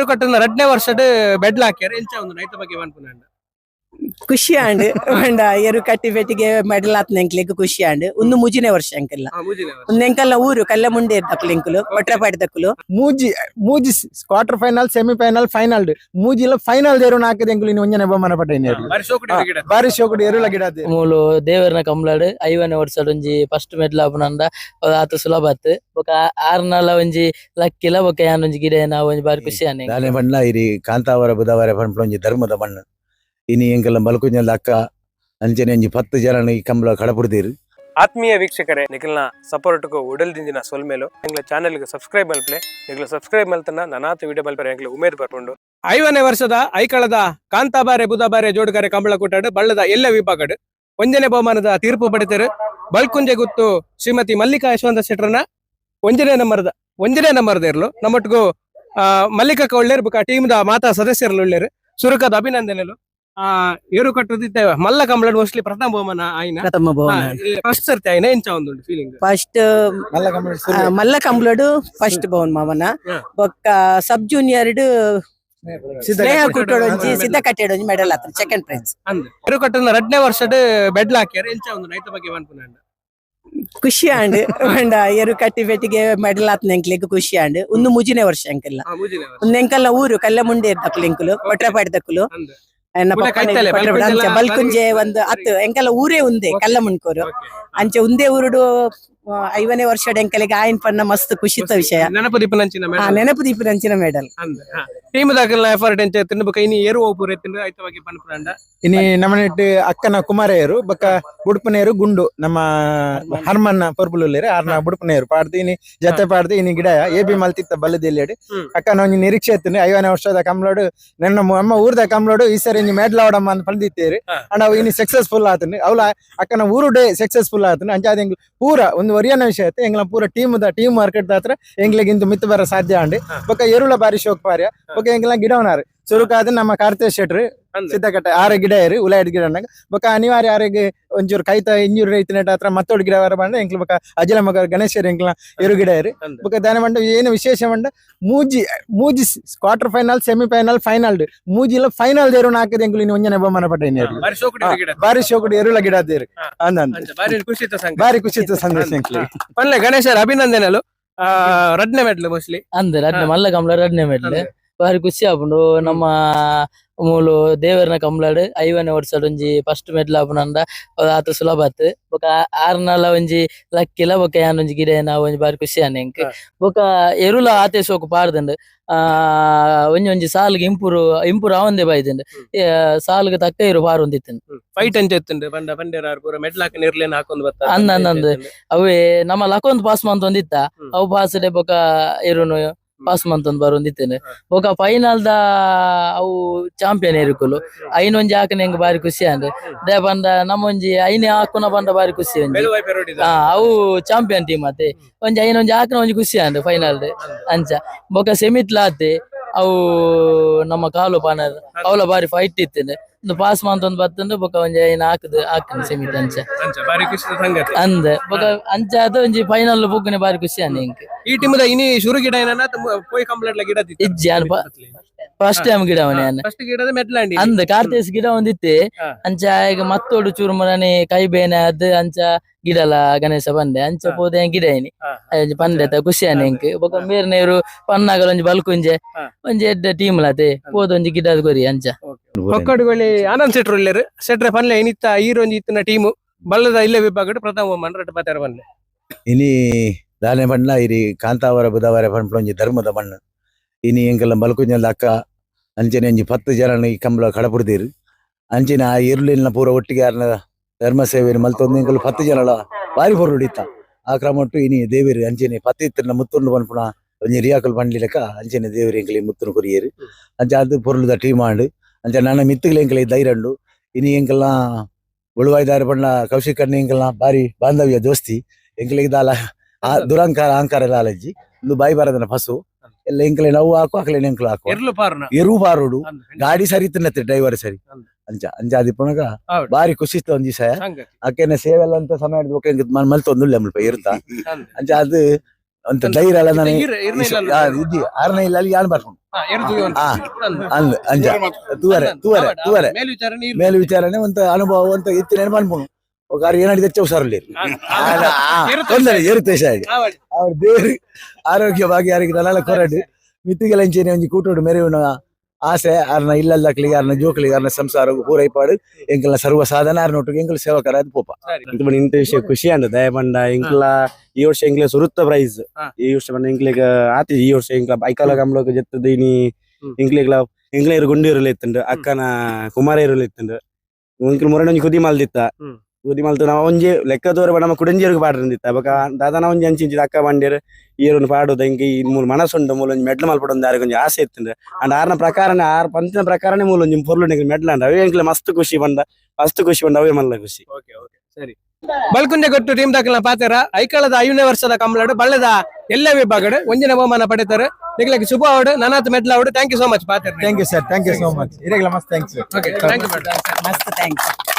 ಕಟ್ಟನ 2ನೇ ವರ್ಷದ ಬೆಡ್ಲ ಹಾಕ್ಯಾರ ಎಂಚ ಒಂದು ನೈತ ಬಗ್ಗೆ ಅನ್ಕೊಂಡ ಖುಷಿ ಆಂಡ್ ಅಂಡ ಎರು ಕಟ್ಟಿ ಬೆಟ್ಟಿಗೆ ಮೆಡಲ್ ಆತ್ನ ಎಂಕ್ಲೆಗ್ ಖುಷಿ ಆಂಡ್ ಒಂದು ಮುಜಿನೇ ವರ್ಷ ಎಂಕಲ್ಲ ಒಂದು ಎಂಕಲ್ಲ ಊರು ಕಲ್ಲ ಮುಂಡೆ ಇರ್ತಕ್ಕಲು ಎಂಕುಲು ಒಟ್ರಪಾಡಿ ತಕ್ಕಲು ಮೂಜಿ ಮೂಜಿ ಕ್ವಾರ್ಟರ್ ಫೈನಲ್ ಸೆಮಿಫೈನಲ್ ಫೈನಲ್ ಮೂಜಿಲ ಫೈನಲ್ ದೇರು ನಾಕದ ಎಂಕುಲು ಇನ್ನು ಒಂಜನೆ ಬಹುಮಾನ ಪಟ್ಟೆ ಬಾರಿ ಶೋಕುಡು ಎರುಲ ಗಿಡ ಮೂಲು ದೇವರನ ಕಂಬ್ಲಾಡ್ 5ನೇ ವರ್ಷಡ್ ಒಂಜಿ ಫಸ್ಟ್ ಮೆಡಲ್ ಆಪುನಂದ ಆತ ಸುಲಭತ್ ಬೊಕ 6 ಒಂಜಿ ಲಕ್ಕಿಲ ಬೊಕ ಯಾನ್ ಒಂಜಿ ಗಿಡ ನಾವು ಒಂಜಿ ಬಾರಿ ಖುಷಿ ಆನೆ ದಾನೆ ಬಣ್ಣ ಇರಿ ಕಾಂತಾವರ ಬುಧವಾರ ಪಂಪ್ಲ ಒಂಜಿ ಧರ್ಮದ ಬಣ್ಣ ಇನಿ ಎಂಕಲ್ಲ ಮಲ್ಕುಂಜಲ್ ಅಕ್ಕ ಅಂಚನೆ ಒಂಜಿ 10 ಜನ ಈ ಕಂಬಳ ಕಡಪುಡ್ದೀರು. ಆತ್ಮೀಯ ವೀಕ್ಷಕರೇ ನಿಖಿಲ್ನ ಸಪೋರ್ಟ್ಗೂ ಉಡಲ್ದಿಂದಿನ ಸೊಲ್ಮೇಲು ಎಂಗ್ಲ ಚಾನೆಲ್ಗೆ ಸಬ್ಸ್ಕ್ರೈಬ್ ಮಲ್ಪಲೆ ನಿಖಿಲ್ ಸಬ್ಸ್ಕ್ರೈಬ್ ಮಲ್ತನ ನನಾತು ವಿಡಿಯೋ ಮಲ್ಪರೆ ಎಂಗ್ಲ ಉಮೇದ್ ಬರ್ಕೊಂಡು 5ನೇ ವರ್ಷದ ಐಕಳದ ಕಾಂತಾಬಾರೆ ಬುಧಬಾರೆ ಜೋಡುಗಾರೆ ಕಂಬಳ ಕೂಟಾಡು ಬಳ್ಳದ ಎಲ್ಲ ವಿಭಾಗಡು 1ನೇ ಬಹುಮಾನದ ತೀರ್ಪು ಪಡಿತರು ಬಲ್ಕುಂಜೆ ಗುತ್ತು ಶ್ರೀಮತಿ ಮಲ್ಲಿಕಾ ಯಶವಂತ ಶೆಟ್ರನ 1ನೇ ನಂಬರ್ದ ಇರ್ಲು ನಮ್ಮೊಟ್ಟಿಗೂ ಮಲ್ಲಿಕಾ ಒಳ್ಳೆರು ಬುಕ ಟೀಮ್ದ ಮಾತಾ ಸದಸ್ಯರಲ್ಲಿ ಒಳ್ಳೆರು ಸುರುಕದ ಅಭಿನಂದನೆಲು ಏರು ಕಟ್ಟುದಿದ್ದೇವೆ ಮಲ್ಲ ಕಂಬಳ ಮೋಸ್ಟ್ಲಿ ಪ್ರಥಮ ಬಹುಮಾನ ಆಯ್ನ ಪ್ರಥಮ ಬಹುಮಾನ ಫಸ್ಟ್ ಸರ್ತಿ ಆಯ್ನ ಎಂಚ ಒಂದು ಫೀಲಿಂಗ್ ಫಸ್ಟ್ ಮಲ್ಲ ಕಂಬಳಡು ಫಸ್ಟ್ ಬಹುಮಾನ ಬೊಕ್ಕ ಸಬ್ ಜೂನಿಯರ್ ಸ್ನೇಹ ಕುಟ್ಟೋಡೊಂಜಿ ಸಿದ್ಧ ಕಟ್ಟೆಡೊಂಜಿ ಮೆಡಲ್ ಆತ ಸೆಕೆಂಡ್ ಪ್ರೈಸ್ ಏರು ಕಟ್ಟನ 2ನೇ ವರ್ಷದ ಬೆಡ್ಲ ಹಾಕ್ಯಾರ ಎಂಚ ಒಂದು ನೈತ ಬಗ್ಗೆ ಅನ್ಕೊಂಡ ಖುಷಿ ಆಂಡ್ ಅಂಡ ಎರು ಕಟ್ಟಿ ಬೆಟ್ಟಿಗೆ ಮೆಡಲ್ ಆತ್ನ ಎಂಕ್ಲೆಗ್ ಖುಷಿ ಆಂಡ್ ಒಂದು ಮುಜಿನೇ ವರ್ಷ ಎಂಕಲ್ಲ ಒಂದು ಎಂಕಲ್ಲ ಊರು ಕಲ್ಲ ಮುಂಡೆ ಇರ್ತಕ್ಕಲು ಎಂಕುಲು ಒಟ್ರಪಾಡಿ ತಕ್ಕಲು ಬಲ್ಕುಂಜೆ ಒಂದು ಅತ್ತು ಎಂಕಲ್ಲ ಊರೇ ಉಂದೆ ಕಲ್ಲ ಮುಣ್ಕೋರು ಅಂಚೆ ಉಂದೆ ಊರುಡು 5ನೇ ವರ್ಷದ ಎಂಕಲಿಗೆ ಆಯ್ನ ಪಣ್ಣ ಮಸ್ತ್ ಖುಷಿತ ವಿಷಯ ನೆನಪು ದೀಪನಂಚಿನ ಮೆಡಲ್ ಟೀಮ್ ದಾಖಲ ಎಫರ್ಟ್ ಎಂಚ ತಿನ್ಬೇಕು ಇನಿ ಏರು ಹೋಗ್ಪುರ ಎತ್ತಿನ ಆಯ್ತವಾಗಿ ಪನ್ಪುರಂಡ ಇನಿ ನಮ್ಮನೆಟ್ಟು ಅಕ್ಕನ ಕುಮಾರೆಯರು ಬಕ್ಕ ಬುಡ್ಪನೆಯರು ಗುಂಡು ನಮ್ಮ ಹರ್ಮನ್ನ ಪೊರ್ಪುಲುಲ್ಲೇರು ಆರ್ನ ಬುಡ್ಪನೆಯರು ಪಾಡ್ದು ಇನಿ ಜತೆ ಪಾಡ್ದು ಇನಿ ಗಿಡ ಎಬಿ ಮಲ್ತಿತ್ತ ಬಲ್ಲದಿಲ್ಲೇಡಿ ಅಕ್ಕನ ಒಂಜಿ ನಿರೀಕ್ಷೆ ಎತ್ತಿನ 5ನೇ ವರ್ಷದ ಕಂಬ್ಳೋಡು ನನ್ನ ಅಮ್ಮ ಊರ್ದ ಕಂಬ್ಳೋಡು ಈ ಸರಿ ಇನಿ ಮೆಡ್ಲ್ ಆವಡಮ್ಮ ಅಂತ ಪಂದಿತ್ತೇರಿ ಅಂಡ್ ಅವು ಇನಿ ಸಕ್ಸಸ್ಫುಲ್ ಆತನು ಅವಳ ಅಕ್ಕನ ಊರು ಡೇ ಸಕ್ಸಸ್ಫುಲ್ ಆತನು ಅಂಚಾದ ಎಂಗ್ಲು ಪೂರ ಒಂದು ಒರಿಯನ ವಿಷಯ ಐತೆ ಎಂಗ್ಲ ಪೂರ ಟೀಮ್ ಮಾರ್ಕೆಟ್ ದಾತ್ರ ಎಂಗ್ಲಿಗಿಂತ ಮಿತ್ತು ಬರ ಸಾಧ್ಯ ಅಂಡಿ ಬೊಕ್ಕ ಎರುಳ ಬಾರಿ ಶೋಕ್ ಪಾರ್ಯ ಬೊಕ್ಕ ಎಂಗ್ಲ ಗಿಡವನಾರು ಸುರುಕಾದ ನಮ್ಮ ಕಾರ್ತಿಕ್ ಶೆಟ್ರು ಸಿದ್ದಕಟ್ಟೆ 6 ಗಿಡ ಏರಿ ಉಲಾಯ್ಡ್ ಗಿಡ ಬೊಕ್ಕ ಅನಿವಾರ್ಯ ಆರಿಗೆ ಒಂಚೂರು ಕೈತ ಇಂಜೂರಿ ರೈತನ ಹತ್ರ ಮತ್ತೊಡು ಗಿಡ ಬರ ಬಂಡ ಎಂಕ್ಲ ಬೊಕ್ಕ ಅಜಲ ಮಗ ಗಣೇಶರು ಎಂಕ್ಲ ಎರು ಗಿಡ ಏರಿ ಬೊಕ್ಕ ದಾನ ಮಂಡ ಏನು ವಿಶೇಷ ಮಂಡ ಮೂಜಿ ಕ್ವಾರ್ಟರ್ ಫೈನಲ್ ಸೆಮಿಫೈನಲ್ ಫೈನಲ್ ಮೂಜಿಲ ಫೈನಲ್ ದೇರು ನಾಕದ ಎಂಕ್ಲು ಇನ್ನು ಒಂಜನೆ ಬಹುಮಾನ ಪಟ್ಟೆ ಬಾರಿ ಶೋಕುಡು ಎರುಳ ಗಿಡ ದೇರು ಬಾರಿ ಖುಷಿತ ಸಂದೇಶ ಎಂಕ್ಲಿ ಪನ್ಲೆ ಗಣೇಶರ ಅಭಿನಂದನೆಲು 2ನೇ ಮೆಡಲ್ ಮೋಸ್ಟ್ಲಿ ಮಲ್ಲ ಕಂಬಳ 2ನೇ ಮೆಡಲ್ ಬಾರಿ ಖುಷಿ ಆಪುಂಡು ನಮ್ಮ ಮೂಲು ದೇವರನ ಕಂಬ್ಲಾಡ್ 5ನೇ ವರ್ಷಡ್ ಒಂಜಿ ಫಸ್ಟ್ ಮೆಡಲ್ ಆಪುನಂದ ಆತ ಸುಲಭತ್ ಬೊಕ 6 ಒಂಜಿ ಲಕ್ಕಿಲ ಬೊಕ ಯಾನ್ ಒಂಜಿ ಗಿಡ ನಾವು ಒಂಜಿ ಬಾರಿ ಖುಷಿ ಆನೆ ಎಂಕ್ ಬೊಕ ಎರುಲ ಆತೆ ಸೋಕು ಪಾಡ್ದಂಡ್ ಒಂಜಿ ಸಾಲ್ಗೆ ಇಂಪೂರ್ ಆವಂದೆ ಬಾಯ್ದಂಡ್ ಸಾಲ್ಗೆ ತಕ್ಕ ಇರು ಪಾರ್ ಹೊಂದಿತ್ತಂಡ್ ಫೈಟ್ ಅಂಚ ಎತ್ತುಂಡು ಬಂಡ ಬಂಡೇರಾರ್ ಪೂರ ಮೆಡಲ್ ಹಾಕಿ ನಿರ್ಲೇನ ಹಾಕೊಂಡ್ ಬರ್ತಾರೆ ಅಂದ್ ಅವೇ ನಮ್ಮ ಲಕೊಂದ್ ಪಾಸ್ ಮಂತ್ ಹೊಂದಿತ್ತ ಅವು ಪಾಸ್ ಡೆ ಬೊಕ ಇರುನು ಪಾಸ್ ಮಂತ್ ಒಂದ್ ಬರೋಂದಿತ್ತೇನೆ ಬೊಕ ಫೈನಲ್ ದ ಅವು ಚಾಂಪಿಯನ್ ಇರುಕುಲು ಐನೊಂಜಿ ಹಾಕನ ಹೆಂಗ್ ಬಾರಿ ಖುಷಿ ಅಂದ್ ದೇ ಬಂದ ನಮ್ಮೊಂಜಿ ಐನೇ ಹಾಕುನ ಬಂದ ಬಾರಿ ಖುಷಿ ಒಂಜಿ ಅವು ಚಾಂಪಿಯನ್ ಟೀಮ್ ಆತೆ ಒಂಜಿ ಐನೊಂಜಿ ಹಾಕನ ಒಂಜಿ ಖುಷಿ ಅಂದ್ ಫೈನಲ್ ಅಂಚ ಬೊಕ ಸೆಮಿತ್ಲ ಆತೆ ಅವು ನಮ್ಮ ಕಾಲು ಪಾನರ್ ಅವಲ ಬಾರಿ ಫೈಟ್ ಇತ್ತೇನೆ ಒಂದು ಪಾಸ್ ಮಂತ್ ಒಂದ್ ಬತ್ತಂದು ಬೊಕ ಒಂಜಿ ಐನ ಹಾಕನ ಸೆಮಿತ್ ಅಂಚ ಅಂದ್ ಬೊಕ ಅಂಚ ಅದು ಒಂಜಿ ಫೈನಲ್ ಬುಗ್ಗನೆ ಬಾರಿ ಖುಷಿ ಅಂದ್ ಎಂಕ್ ಈ ಟೀಮ್ ಇನಿ ಶುರು ಗಿಡ ಏನನ ಪೋಯ್ ಕಂಪ್ಲೀಟ್ ಗಿಡ ಇಜ್ಜಿ ಫಸ್ಟ್ ಟೈಮ್ ಗಿಡ ಫಸ್ಟ್ ಗಿಡದ ಮೆಟ್ಲಾಂಡಿ ಅಂದ್ ಕಾರ್ತಿಸ್ ಗಿಡ ಒಂದಿತ್ತೆ ಅಂಚ ಈಗ ಮತ್ತೋಡು ಚೂರು ಮನೆ ಕೈ ಬೇನೆ ಅದ್ ಅಂಚ ಗಿಡಲ ಗಣೇಶ ಬಂದೆ ಅಂಚ ಪೋದೆ ಗಿಡ ಏನಿ ಪಂದೆ ಖುಷಿ ಆನೆ ಎಂಕ್ ಬೊಕ ಮೇರ್ನೇರು ಪನ್ನಾಗಲ ಒಂಜಿ ಬಲ್ಕುಂಜೆ ಒಂಜಿ ಎಡ್ಡೆ ಟೀಮ್ ಲತೆ ಪೋದ ಒಂಜಿ ಗಿಡದ ಗೊರಿ ಅಂಚ ಹೊಕ್ಕಡುಗಳಿ ಆನಂದ್ ಶೆಟ್ರು ಇಲ್ಲೇರು ಶೆಟ್ರೆ ಪನ್ಲೆ ಏನಿತ್ತ ಈರೊಂಜಿ ಇತ್ತಿನ ಟೀಮು ಬಲ್ಲದ ಇಲ್ಲೇ ವಿಭಾಗ ಪ್ರಥಮ ಬಹುಮಾನ ರಟ್ಟು ಪಾತಾರ ಪನ್ಲೆ ಇನಿ ದಾನೆ ಬಣ್ಣ ಇರಿ ಕಾಂತಾವರ ಬುಧವಾರ ಪಂಪ್ಲ ಒಂಜಿ ಧರ್ಮದ ಬಣ್ಣ ಇನಿ ಎಂಕಲ್ಲ ಮಲ್ಕುಂಜಲ್ ಅಕ್ಕ ಅಂಚನೆ ಒಂಜಿ 10 ಜನ ಈ ಕಂಬಳ ಕಡಪುಡ್ದೀರು ಅಂಚಿನ ಆ ಇರುಳಿನ ಪೂರ ಒಟ್ಟಿಗೆ ಯಾರನ್ನ ಧರ್ಮ ಸೇವೆ ಮಲ್ತೊಂದು ಎಂಕಲ್ 10 ಜನಲ ಬಾರಿ ಪೊರು ಹಿಡಿತ ಆ ಕ್ರಮಟ್ಟು ಇನಿ ದೇವಿರು ಅಂಚನೆ 10 ಇತ್ತಿನ ಮುತ್ತುಂಡು ಪನ್ಪುಣ ಒಂಜಿ ರಿಯಾಕಲ್ ಪಂಡ್ಲಿ ಲೆಕ್ಕ ಅಂಚನೆ ದೇವಿರು ಎಂಕಲಿ ಮುತ್ತುನು ಕೊರಿಯೇರು ಅಂಚ ಅದು ಪೊರ್ಲುದ ಟೀಮ್ ಆಂಡ್ ಅಂಚ ನನ್ನ ಮಿತ್ತುಗಳು ಎಂಕಲಿ ಧೈರ್ಯಂಡು ಇನಿ ಎಂಕಲ್ನ ಉಳುವಾಯ್ದಾರ ಪಂಡ ಕೌಶಿಕ್ ಕಣ್ಣಿ ಎಂಕಲ್ನ ಬಾರಿ ಬಾಂಧವ್ಯ ದೋಸ್ತಿ ಎಂಕಲಿಗೆ ದಾಲ ಆ ದುರಂಕಾರ ಅಹಂಕಾರ ಎಲ್ಲ ಅಲಜ್ಜಿ ಒಂದು ಬಾಯಿ ಬರದನ ಫಸು ಎಲ್ಲ ಎಂಕಲೆ ನಾವು ಹಾಕು ಅಕಲೆ ಎಂಕಲು ಹಾಕು ಎರು ಪಾರುಡು ಗಾಡಿ ಸರಿ ತಿನ್ನತ್ತೆ ಡ್ರೈವರ್ ಸರಿ ಅಂಚ ಅಂಚಾದಿ ಪುನಗ ಬಾರಿ ಖುಷಿತ ಒಂದ್ ದಿವಸ ಅಕ್ಕೆನ ಸೇವೆಲ್ಲ ಅಂತ ಸಮಯ ಮಲ್ತೊಂದುಲ್ಲೆ ಮುಲ್ಪ ಇರುತ್ತ ಅಂಚ ಅದು ಅಂತ ಧೈರ್ಯ ಅಲ್ಲ ನಾನು ಇರ್ನಿಲ್ಲ ಆರನೇ ಇಲ್ಲ ಯಾರು ಬರ್ಕೊಂಡು ಆ, ಅಂಜ ತೂವರೆ ಮೇಲು ವಿಚಾರಣೆ ಒಂದು ಅನುಭವ ಒಂದು ಎತ್ತಿನ ಮಾಡ್ಬೋದು ఒక 6 తెచ్చే ఒకసారి లేరు తొందర ఏరుతేసాడు ಅವ್ರ ದೇವ್ರು ಆರೋಗ್ಯ ಭಾಗ್ಯ ನಲ್ಲ ಕೊರಡು ಮಿತ್ತಿಗೆಲಂಚೇನೆ ಒಂಜಿ ಕೂಟೋಡು ಮೆರೆ ಆಸೆ ಆರ್ನ ಇಲ್ಲಲ್ಲಕ್ಲಿಗೆ ಆರ್ನ ಜೋಕ್ಲಿಗೆ ಆರ್ನ ಸಂಸಾರ ಪೂರೈಪಾಡು ಎಂಕಲ್ನ ಸರ್ವ ಸಾಧನ ಆರ್ನೊಟ್ಟಿಗೆ ಎಂಕಲ್ ಸೇವಕರ ಅದು ಪೋಪ ಇಂತ ವಿಷಯ ಖುಷಿ ಅಂದ ದಯಮಂಡ ಇಂಕ್ಲ ಈ ವರ್ಷ ಎಂಕ್ಲೆ ಸುರುತ್ತ ಪ್ರೈಸ್ ಈ ವರ್ಷ ಬಂದ ಇಂಕ್ಲಿಗ ಆತಿ ಈ ವರ್ಷ ಇಂಕ್ಲ ಐಕಾಲ ಕಂಬ್ಲೋಕ ಜೆತ್ತದ ಇನಿ ಇಂಕ್ಲಿಗ್ಲ ಇಂಕ್ಲೇರು ಗುಂಡಿರಲು ಇತ್ತಂಡು ಅಕ್ಕನ ಕುಮಾರ ಇರಲು ಇತ್ತಂಡು ಇಂಕ್ಲ ಮುರಣ ಕುದಿ ಮಾಲ್ದಿತ್ತ ಕುದಿ ಮಾಲ್ತು ನಾವು ಒಂಜಿ ಲೆಕ್ಕ ತೋರ ನಮ್ಮ ಕುಡಂಜಿಯರ್ಗೆ ಪಾಡ್ರಂದಿತ್ತ ಬಕ ದಾದಾನ ಒಂಜಿ ಅಂಚಿಂಚಿದ ಅಕ್ಕ ಬಂಡಿರ್ ಈರೊಂದು ಪಾಡೋದು ಇಂಕಿ ಮೂಲ ಮನಸ್ಸುಂಡು ಮೂಲ ಒಂಜಿ ಮೆಡ್ಲ್ ಮಲ್ಪಡೊಂದು ಯಾರಿಗೆ ಒಂಜಿ ಆಸೆ ಇತ್ತಂಡು ಅಂಡ್ ಆರ್ನ ಪ್ರಕಾರನೇ ಆರ್ ಪಂಚಿನ ಪ್ರಕಾರನೇ ಮೂಲ ಒಂಜಿ ಪೊರ್ಲು ಮೆಡ್ಲ್ ಅಂಡ ಅವೇ ಎಂಕ್ಲೆ ಮಸ್ತ್ ಖುಷಿ ಬಂದ ಅವೇ ಮಲ್ಲ ಖುಷಿ ಸರಿ ಬಲ್ಕುಂಜೆ ಗೊತ್ತು ಟೀಮ್ ದಾಖಲ ಪಾತ್ರ ಐಕಳದ 5ನೇ ವರ್ಷದ ಕಂಬಳಡು ಬಳ್ಳದ ಎಲ್ಲ ವಿಭಾಗಡು ಒಂಜಿನ ಬಹುಮಾನ ಪಡೆತಾರೆ ನಿಗ್ಲಕ್ಕೆ ಶುಭ ಅವಡು ನನಾತ್ ಮೆಡ್ಲ್ ಅವಡು ಥ್ಯಾಂಕ್ ಯು ಸೋ ಮಚ್ ಪಾತ್ರ thank you sir thank you so much ಇರೆಗ್ಲ ಮಸ್ತ್ ಥ್ಯಾಂಕ್ಸ್ ಓಕೆ ಥ್ಯಾಂಕ್ ಯು ಮಸ್ತ್ ಥ್ಯಾಂಕ್ಸ್